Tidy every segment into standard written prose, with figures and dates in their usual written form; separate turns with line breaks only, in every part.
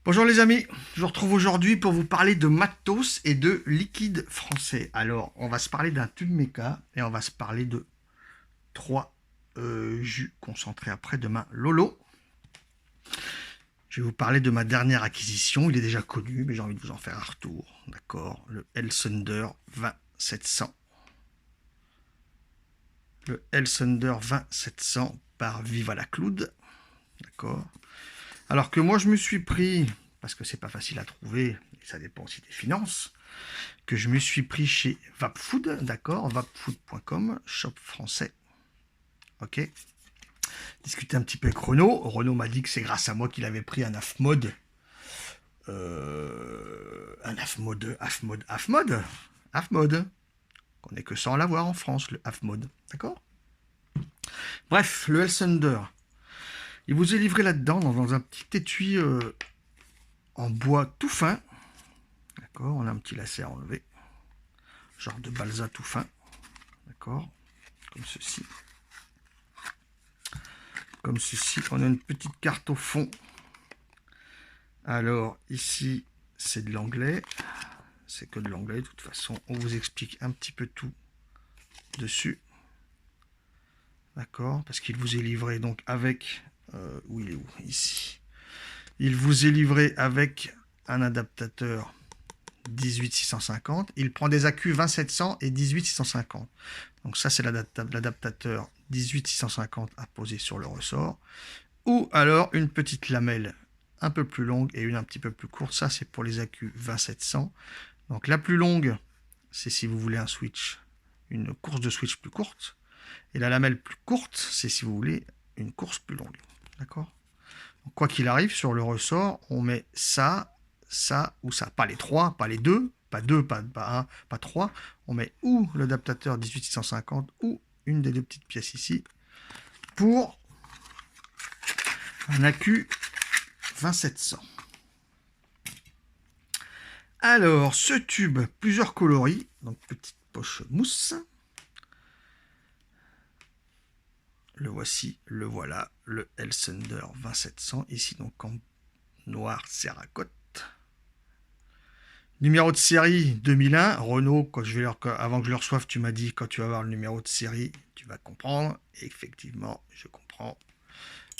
Bonjour les amis, je vous retrouve aujourd'hui pour vous parler de matos et de liquide français. Alors, on va se parler d'un tube méca et on va se parler de trois jus concentrés après-demain Lolo. Je vais vous parler de ma dernière acquisition, il est déjà connu, mais j'ai envie de vous en faire un retour. D'accord, le Hellsunder 20700. Le Hellsunder 20700 par Viva la Cloud. D'accord. Alors que moi je me suis pris, parce que c'est pas facile à trouver, et ça dépend aussi des finances, que je me suis pris chez Vapfood, d'accord, vapfood.com, shop français. Ok. Discuter un petit peu avec Renaud. Renaud m'a dit que c'est grâce à moi qu'il avait pris un AFMOD. Un AFMOD. Qu'on n'est que sans l'avoir en France, le AFMOD. D'accord. Bref, le Hellsunder. Il vous est livré là-dedans, dans un petit étui en bois tout fin. D'accord, on a un petit lacet à enlever. Genre de balsa tout fin. D'accord, comme ceci. Comme ceci, on a une petite carte au fond. Alors ici, c'est de l'anglais. C'est que de l'anglais, de toute façon, on vous explique un petit peu tout dessus. D'accord, parce qu'il vous est livré donc avec... où il est où? Ici. Il vous est livré avec un adaptateur 18650. Il prend des accus 20700 et 18650. Donc ça, c'est l'adaptateur 18650 à poser sur le ressort. Ou alors une petite lamelle un peu plus longue et une un petit peu plus courte. Ça, c'est pour les accus 20700. Donc la plus longue, c'est si vous voulez un switch, une course de switch plus courte. Et la lamelle plus courte, c'est si vous voulez une course plus longue. D'accord? Quoi qu'il arrive, sur le ressort, on met ça, ça ou ça. Pas les trois, pas les deux, pas un, pas trois. On met ou l'adaptateur 18650 ou une des deux petites pièces ici pour un accu 20700. Alors, ce tube, plusieurs coloris, donc petite poche mousse. Le voici, le voilà, le Hellsunder 20700, ici donc en noir Cerakote. Numéro de série 2001, Renault, avant que je le reçoive, tu m'as dit quand tu vas voir le numéro de série, tu vas comprendre. Et effectivement, je comprends.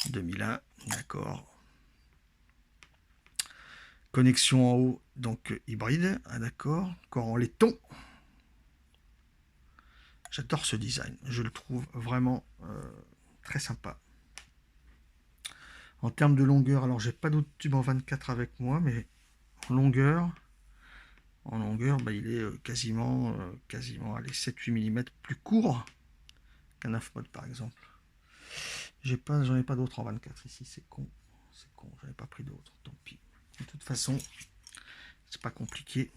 2001, d'accord. Connexion en haut, donc hybride, d'accord. Encore en laiton. J'adore ce design, je le trouve vraiment très sympa. En termes de longueur, alors j'ai pas d'autre tube en 24 avec moi, mais en longueur, il est quasiment allez, 7-8 mm plus court qu'un AFMOD par exemple. J'en ai pas d'autres en 24 ici, c'est con, j'en ai pas pris d'autres, tant pis. De toute façon, c'est pas compliqué.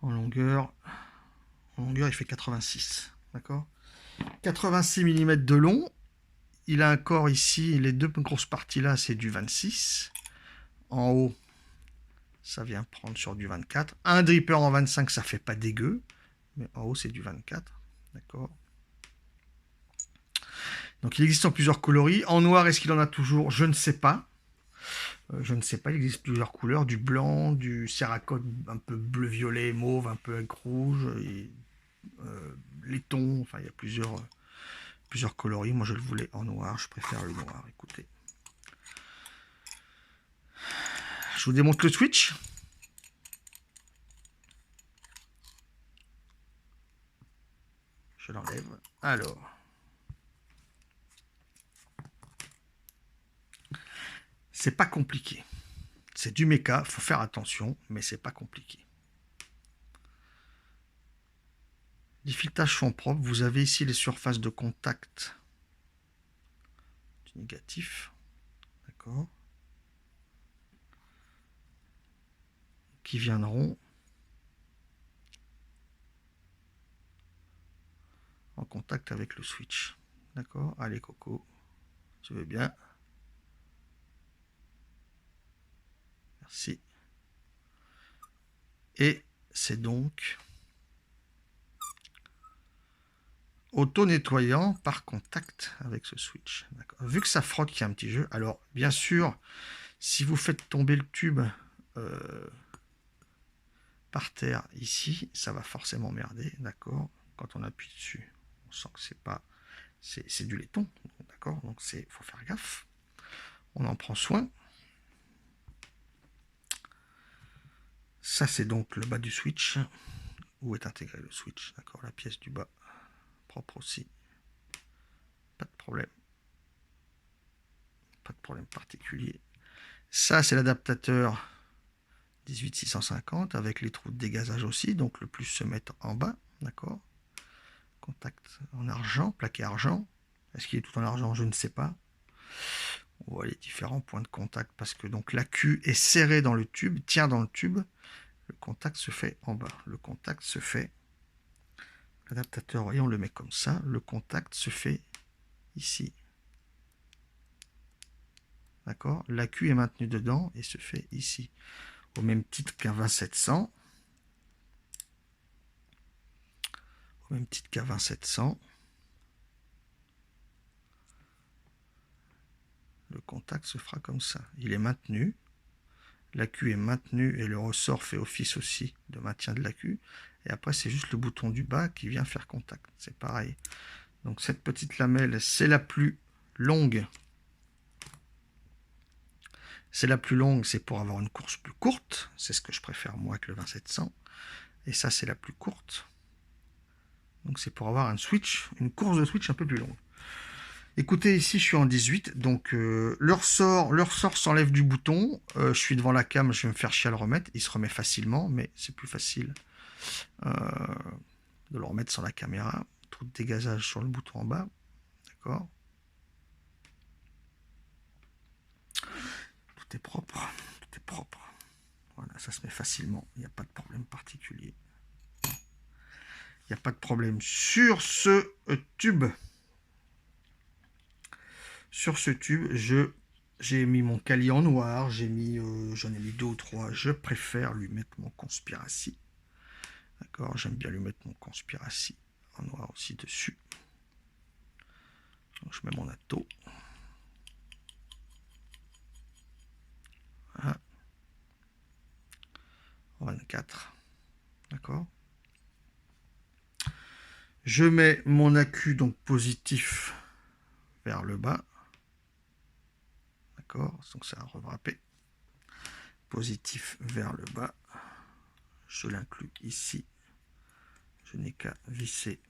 En longueur, il fait 86, d'accord. 86 mm de long. Il a un corps ici, les deux grosses parties là, c'est du 26. En haut, ça vient prendre sur du 24. Un dripper en 25, ça fait pas dégueu. Mais en haut, c'est du 24. D'accord. Donc il existe en plusieurs coloris. En noir, est-ce qu'il en a toujours? Je ne sais pas. Je ne sais pas, il existe plusieurs couleurs. Du blanc, du Cerakote un peu bleu-violet, mauve, un peu avec rouge. Et, laiton, enfin il y a plusieurs coloris. Moi je le voulais en noir, je préfère le noir. Écoutez. Je vous démontre le switch. Je l'enlève. Alors. C'est pas compliqué. C'est du méca, faut faire attention, mais c'est pas compliqué. Les filetages sont propres. Vous avez ici les surfaces de contact du négatif. D'accord. Qui viendront en contact avec le switch. D'accord. Allez Coco, tu veux bien. Merci. Et c'est donc auto-nettoyant par contact avec ce switch. Vu que ça frotte, qu'il y a un petit jeu. Alors, bien sûr, Si vous faites tomber le tube par terre ici, ça va forcément merder, d'accord? Quand on appuie dessus, on sent que c'est pas, c'est du laiton, d'accord? Donc faut faire gaffe. On en prend soin. Ça, c'est donc le bas du switch, où est intégré le switch, d'accord? La pièce du bas, propre aussi. Pas de problème. Pas de problème particulier. Ça, c'est l'adaptateur 18650 avec les trous de dégazage aussi, donc le plus se mettre en bas, d'accord? Contact en argent, plaqué argent. Est-ce qu'il est tout en argent? Je ne sais pas. On voit les différents points de contact parce que donc l'accu est serré dans le tube, tient dans le tube. Le contact se fait en bas. Le contact se fait. L'adaptateur, voyez, on le met comme ça. Le contact se fait ici. D'accord? L'accu est maintenu dedans et se fait ici. Au même titre qu'un 20700. Au même titre qu'un 20700. Le contact se fera comme ça. Il est maintenu. L'accu est maintenu et le ressort fait office aussi de maintien de l'accu. Et après, c'est juste le bouton du bas qui vient faire contact. C'est pareil. Donc cette petite lamelle, c'est la plus longue. C'est la plus longue, c'est pour avoir une course plus courte. C'est ce que je préfère moi que le 20700. Et ça, c'est la plus courte. Donc c'est pour avoir une course de switch un peu plus longue. Écoutez, ici je suis en 18, donc le ressort s'enlève du bouton. Je suis devant la cam, je vais me faire chier à le remettre. Il se remet facilement, mais c'est plus facile de le remettre sans la caméra. Trou de dégazage sur le bouton en bas. D'accord. Tout est propre. Tout est propre. Voilà, ça se met facilement. Il n'y a pas de problème particulier. Il n'y a pas de problème sur ce tube. Sur ce tube, j'ai mis mon Kali en noir, j'en ai mis 2 ou 3. Je préfère lui mettre mon Conspiracy. D'accord, j'aime bien lui mettre mon Conspiracy en noir aussi dessus. Donc je mets mon atto. Voilà. 24. D'accord. Je mets mon accu donc positif vers le bas. D'accord, donc ça a revrapé. Positif vers le bas. Je l'inclus ici. Je n'ai qu'à visser.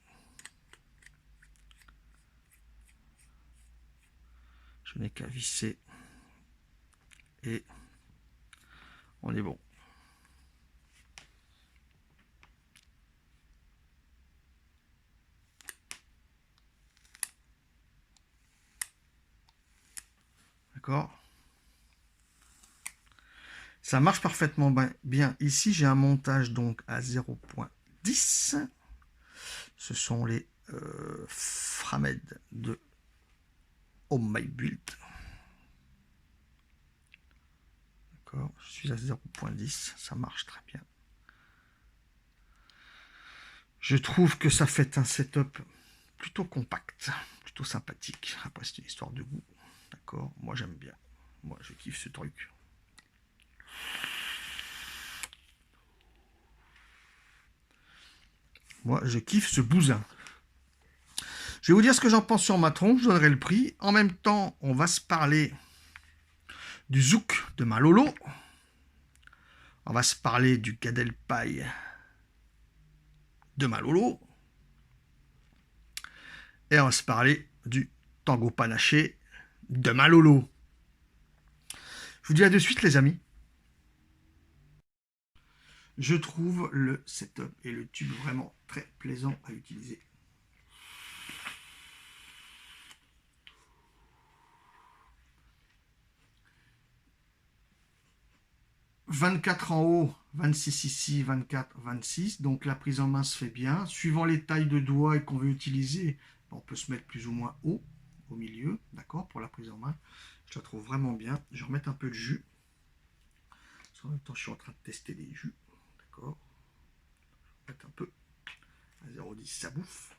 Je n'ai qu'à visser. Et on est bon. D'accord. Ça marche parfaitement bien. Ici, j'ai un montage donc à 0.10. Ce sont les Framed de Home My Build. D'accord. Je suis à 0.10. Ça marche très bien. Je trouve que ça fait un setup plutôt compact, plutôt sympathique. Après, c'est une histoire de goût. D'accord. Moi, j'aime bien. Moi, je kiffe ce truc. Moi, je kiffe ce bousin. Je vais vous dire ce que j'en pense sur ma tronche, je donnerai le prix. En même temps, on va se parler du Zouk de Malolo. On va se parler du Gadel Paille de Malolo. Et on va se parler du Tango Panaché de Malolo. Je vous dis à de suite, les amis. Je trouve le setup et le tube vraiment très plaisant à utiliser. « 24 en haut, 26 ici, 24, 26. Donc la prise en main se fait bien. Suivant les tailles de doigts et qu'on veut utiliser, on peut se mettre plus ou moins haut, au milieu, d'accord, pour la prise en main. Je la trouve vraiment bien. Je vais remettre un peu de jus. En même temps, je suis en train de tester les jus. D'accord. Je vais mettre un peu. À 0,10, ça bouffe.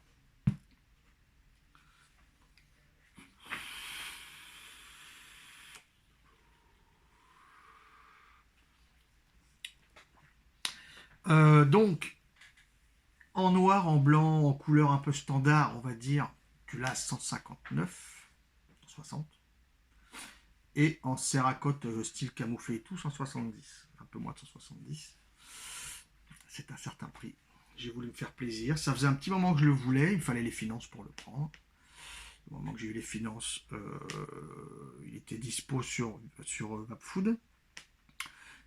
Donc, en noir, en blanc, en couleur un peu standard, on va dire, tu l'as 159, 160. Et en céracote style camouflé et tout, 170. Un peu moins de 170. C'est un certain prix. J'ai voulu me faire plaisir. Ça faisait un petit moment que je le voulais. Il fallait les finances pour le prendre. Au moment que j'ai eu les finances, il était dispo sur Vapfood.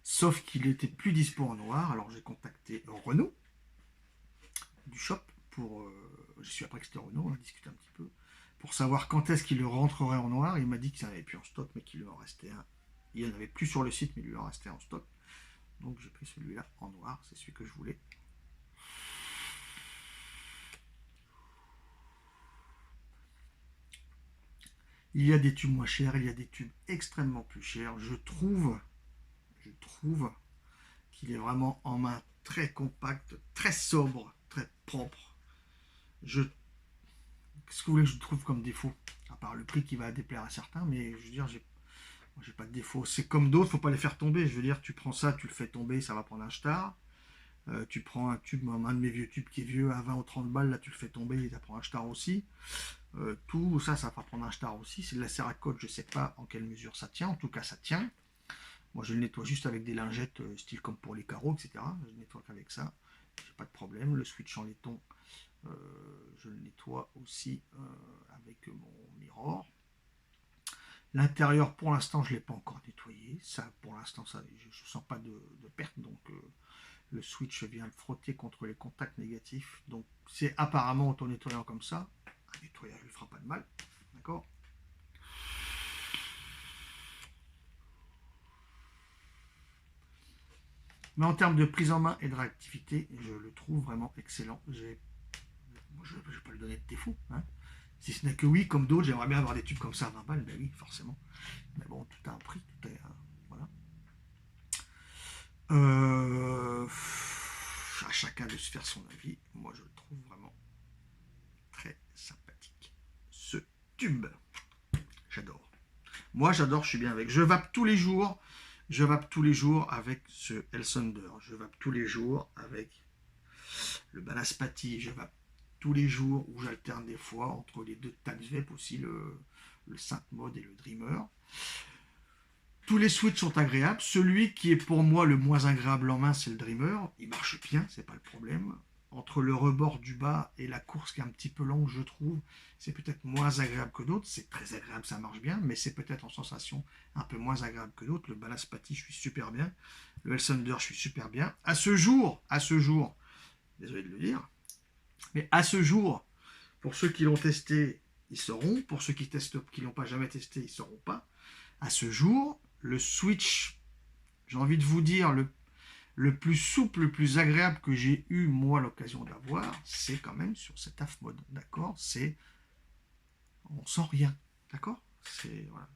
Sauf qu'il était plus dispo en noir. Alors j'ai contacté Renault du shop pour. Je suis après que c'était Renault, on a discuté un petit peu. Pour savoir quand est-ce qu'il le rentrerait en noir. Il m'a dit qu'il n'y en avait plus en stock, mais qu'il lui en restait un. Il n'y en avait plus sur le site, mais il lui en restait en stock. Donc j'ai pris celui-là en noir, c'est celui que je voulais. Il y a des tubes moins chers, il y a des tubes extrêmement plus chers. Je trouve qu'il est vraiment en main très compact, très sobre, très propre. Qu'est-ce que vous voulez que je trouve comme défaut? À part le prix qui va déplaire à certains, mais je veux dire, j'ai pas de défaut. C'est comme d'autres, faut pas les faire tomber. Je veux dire, tu prends ça, tu le fais tomber, ça va prendre un star. Tu prends un tube, un de mes vieux tubes qui est vieux à 20 ou 30 balles, là tu le fais tomber, ça prend un star aussi. Tout ça, ça va prendre un star aussi. C'est de la céracote, je sais pas en quelle mesure ça tient. En tout cas, ça tient. Moi, je le nettoie juste avec des lingettes, style comme pour les carreaux, etc. Je le nettoie qu'avec ça. J'ai pas de problème. Le switch en laiton, je le nettoie aussi avec mon mirror. L'intérieur, pour l'instant, je ne l'ai pas encore nettoyé. Ça, pour l'instant, je ne sens pas de perte. Donc, le switch vient frotter contre les contacts négatifs. Donc, c'est apparemment auto-nettoyant comme ça. Un nettoyage ne lui fera pas de mal. D'accord? Mais en termes de prise en main et de réactivité, je le trouve vraiment excellent. Je ne vais pas lui donner de défaut. Hein. Si ce n'est que oui, comme d'autres, j'aimerais bien avoir des tubes comme ça à 20 balles. Ben oui, forcément. Mais bon, tout a un prix. Tout est, voilà. À chacun de se faire son avis. Moi, je le trouve vraiment très sympathique. Ce tube. J'adore. Moi, j'adore, je suis bien avec. Je vape tous les jours. Je vape tous les jours avec ce Elsunder. Je vape tous les jours avec le Banaspati. Je vape tous les jours, où j'alterne des fois entre les deux Tax Vape aussi, le Saint Mode et le Dreamer. Tous les switches sont agréables. Celui qui est pour moi le moins agréable en main, c'est le Dreamer. Il marche bien, c'est pas le problème. Entre le rebord du bas et la course qui est un petit peu longue, je trouve, c'est peut-être moins agréable que d'autres. C'est très agréable, ça marche bien, mais c'est peut-être en sensation un peu moins agréable que d'autres. Le Banaspati, je suis super bien. Le Elsunder, je suis super bien. À ce jour, désolé de le dire, mais à ce jour, pour ceux qui l'ont testé, ils sauront. Pour ceux qui l'ont pas jamais testé, ils sauront pas. À ce jour, le switch, j'ai envie de vous dire, le plus souple, le plus agréable que j'ai eu, moi, l'occasion d'avoir, c'est quand même sur cet AF mode. D'accord? On sent rien. D'accord? C'est, voilà.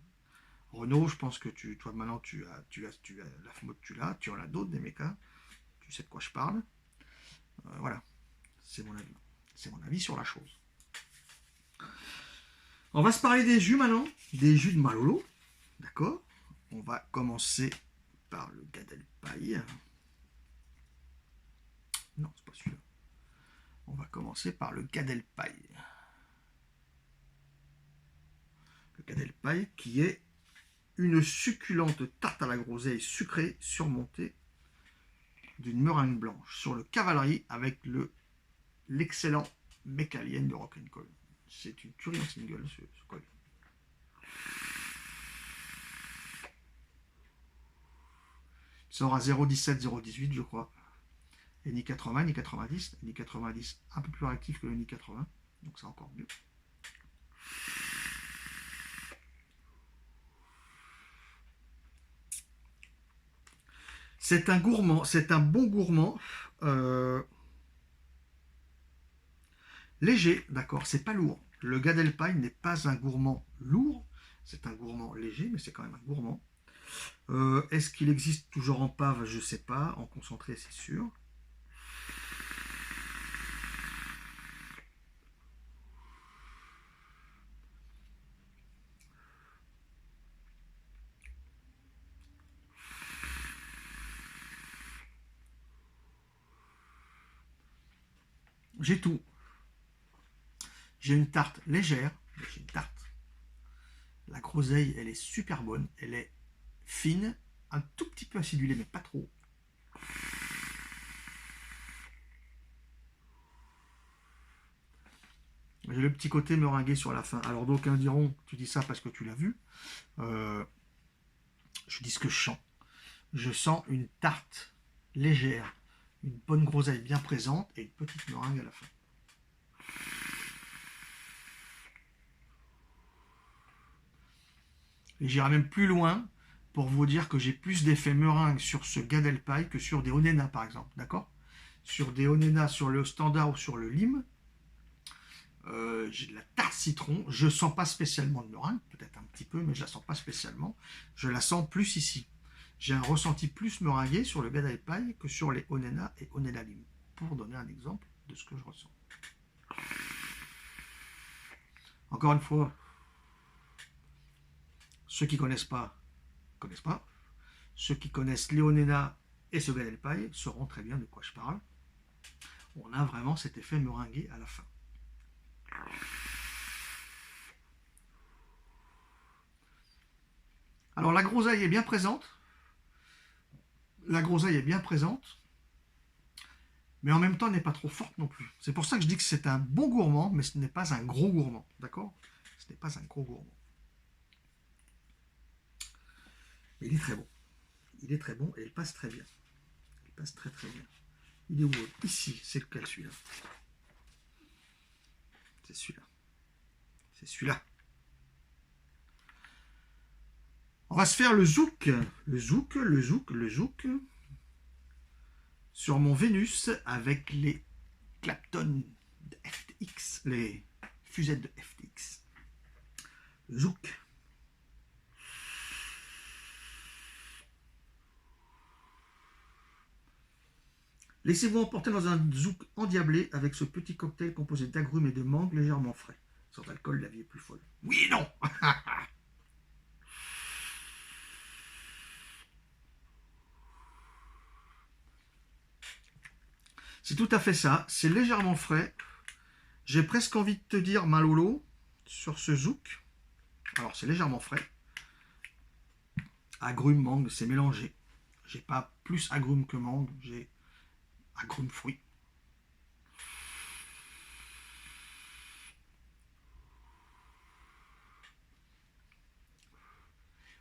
Renault, je pense que toi, maintenant, tu as l'AF mode, tu en as d'autres, des mécas. Tu sais de quoi je parle. Voilà. C'est mon avis. C'est mon avis sur la chose. On va se parler des jus maintenant. Des jus de Malolo. D'accord? On va commencer par le Gadelpaï. Non, c'est pas celui-là. On va commencer par le Gadelpaï. Le Gadelpaï qui est une succulente tarte à la groseille sucrée surmontée d'une meringue blanche sur le cavalerie avec l'excellent Mécalien de Rock'n'Call. C'est une tuerie en single ce col. Il sort à 0,17, 0,18 je crois. Et ni 80, ni 90. Ni 90 un peu plus réactif que le ni 80. Donc c'est encore mieux. C'est un gourmand, c'est un bon gourmand. Léger, d'accord, c'est pas lourd. Le Gadelpaï n'est pas un gourmand lourd, c'est un gourmand léger, mais c'est quand même un gourmand. Est-ce qu'il existe toujours en pave? Je sais pas. En concentré, c'est sûr. j'ai tout. J'ai une tarte légère, j'ai une tarte. La groseille, elle est super bonne, elle est fine, un tout petit peu acidulée, mais pas trop. J'ai le petit côté meringué sur la fin. Alors d'aucuns diront, tu dis ça parce que tu l'as vu. Je dis ce que je sens. Je sens une tarte légère, une bonne groseille bien présente et une petite meringue à la fin. Et j'irai même plus loin pour vous dire que j'ai plus d'effet meringue sur ce Gadel Pie que sur des Onena par exemple, d'accord? Sur des Onena, sur le standard ou sur le lime, j'ai de la tarte citron, je sens pas spécialement de meringue, peut-être un petit peu, mais je la sens pas spécialement, je la sens plus ici. J'ai un ressenti plus meringué sur le Gadel Pie que sur les Onena et Onena lime, pour donner un exemple de ce que je ressens. Encore une fois, ceux qui connaissent pas, connaissent pas. Ceux qui connaissent Léonena et ce Gadel Pie sauront très bien de quoi je parle. On a vraiment cet effet meringué à la fin. Alors la groseille est bien présente. La groseille est bien présente. Mais en même temps, elle n'est pas trop forte non plus. C'est pour ça que je dis que c'est un bon gourmand, mais ce n'est pas un gros gourmand. D'accord? Ce n'est pas un gros gourmand. Mais il est très bon. Il est très bon et il passe très bien. Il passe très très bien. Il est où? Ici, c'est lequel celui-là? C'est celui-là. C'est celui-là. On va se faire le zouk. Le zouk, le zouk, le zouk. Sur mon Vénus avec les Clapton de FTX, les fusettes de FTX. Le zouk. Laissez-vous emporter dans un zouk endiablé avec ce petit cocktail composé d'agrumes et de mangue légèrement frais. Sans alcool, la vie est plus folle. Oui et non. C'est tout à fait ça. C'est légèrement frais. J'ai presque envie de te dire Malolo sur ce zouk. Alors c'est légèrement frais. Agrumes, mangue, c'est mélangé. J'ai pas plus agrumes que mangue. J'ai agrumes fruits.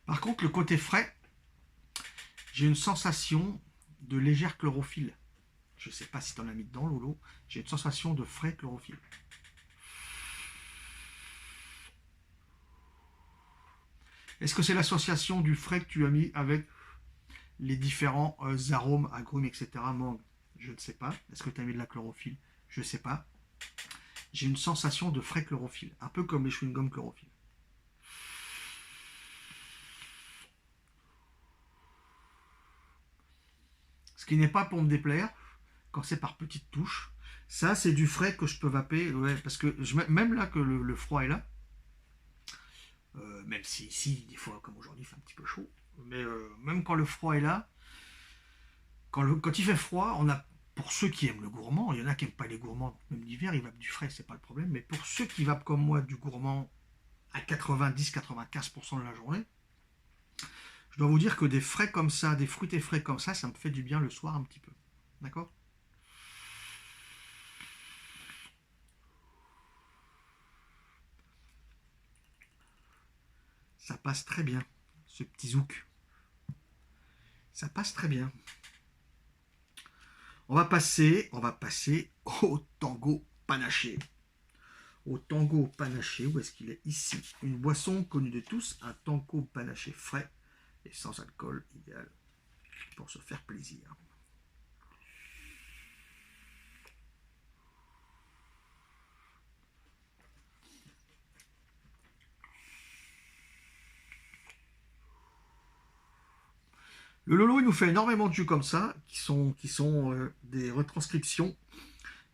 Par contre, le côté frais, j'ai une sensation de légère chlorophylle. Je ne sais pas si tu en as mis dedans, Lolo. J'ai une sensation de frais chlorophylle. Est-ce que c'est l'association du frais que tu as mis avec les différents arômes, agrumes, etc. mangue? Je ne sais pas. Est-ce que tu as mis de la chlorophylle? Je ne sais pas. J'ai une sensation de frais chlorophylle, un peu comme les chewing-gums chlorophylle. Ce qui n'est pas pour me déplaire, quand c'est par petites touches. Ça, c'est du frais que je peux vaper, ouais, parce que même là que le froid est là, même si ici, des fois, comme aujourd'hui, il fait un petit peu chaud, mais même quand le froid est là, quand il fait froid, on a, pour ceux qui aiment le gourmand, il y en a qui n'aiment pas les gourmands, même l'hiver, ils vapent du frais, c'est pas le problème, mais pour ceux qui vapent comme moi du gourmand à 90-95% de la journée, je dois vous dire que des frais comme ça, des fruités frais comme ça me fait du bien le soir un petit peu. D'accord? Ça passe très bien, ce petit zouk. Ça passe très bien. On va passer au tango panaché. Au tango panaché, où est-ce qu'il est? Ici. Une boisson connue de tous, un tango panaché frais et sans alcool, idéal pour se faire plaisir. Le Lolo, il nous fait énormément de jus comme ça, qui sont des retranscriptions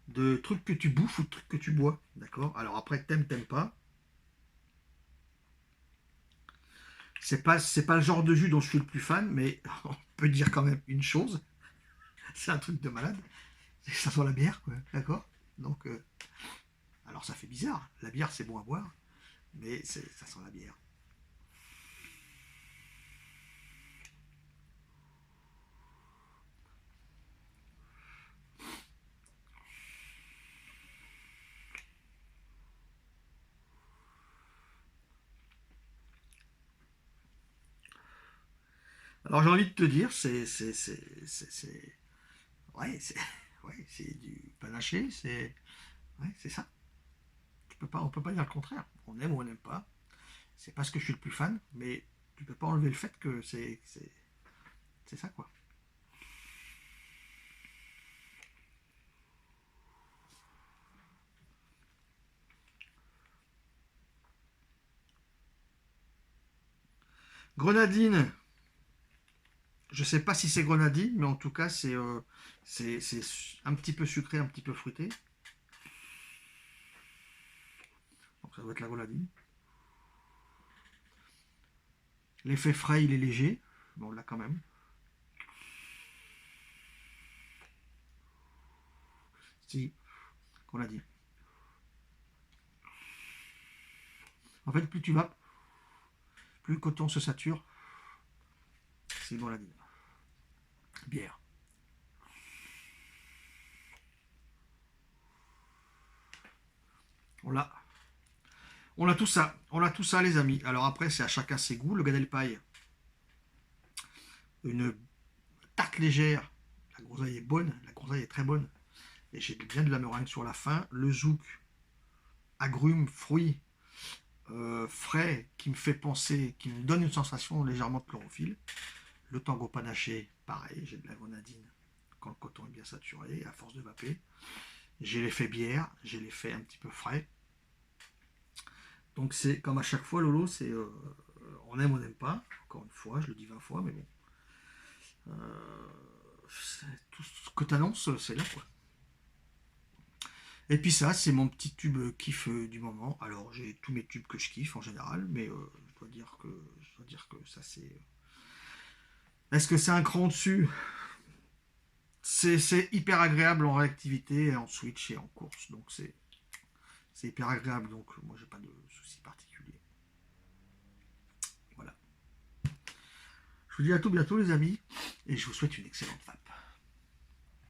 de trucs que tu bouffes ou de trucs que tu bois. D'accord? Alors après, t'aimes pas. C'est pas le genre de jus dont je suis le plus fan, mais on peut dire quand même une chose. C'est un truc de malade. Ça sent la bière, quoi. D'accord? Donc, alors ça fait bizarre. La bière, c'est bon à boire, mais ça sent la bière. Alors j'ai envie de te dire, ouais, ouais, c'est du panaché, ouais, c'est ça. On peut pas dire le contraire. On aime ou on n'aime pas. C'est parce que je suis le plus fan, mais tu peux pas enlever le fait que c'est ça quoi. Grenadine, je sais pas si c'est grenadine, mais en tout cas c'est un petit peu sucré, un petit peu fruité. Donc ça doit être la grenadine. L'effet frais, il est léger, mais on l'a quand même. Si, grenadine. En fait, plus tu vas, plus le coton se sature, c'est grenadine. Bière. On l'a. On a tout ça. On a tout ça, les amis. Alors après, c'est à chacun ses goûts. Le Gad paille, une tarte légère. La groseille est bonne. La groseille est très bonne. Et j'ai bien de la meringue sur la fin. Le zouk, agrumes, fruits, frais, qui me fait penser, qui me donne une sensation légèrement de chlorophylle. Le tango panaché, pareil, j'ai de la grenadine quand le coton est bien saturé, à force de vaper. J'ai l'effet bière, j'ai l'effet un petit peu frais. Donc c'est comme à chaque fois, Lolo, c'est on aime, on n'aime pas. Encore une fois, je le dis 20 fois, mais bon. Tout ce que tu annonces, c'est là quoi. Et puis ça, c'est mon petit tube kiff du moment. Alors j'ai tous mes tubes que je kiffe en général, mais je dois dire que ça c'est. Est-ce que c'est un cran dessus? C'est hyper agréable en réactivité, en switch et en course. Donc c'est hyper agréable. Donc moi j'ai pas de soucis particuliers. Voilà. Je vous dis à tout bientôt les amis et je vous souhaite une excellente vape.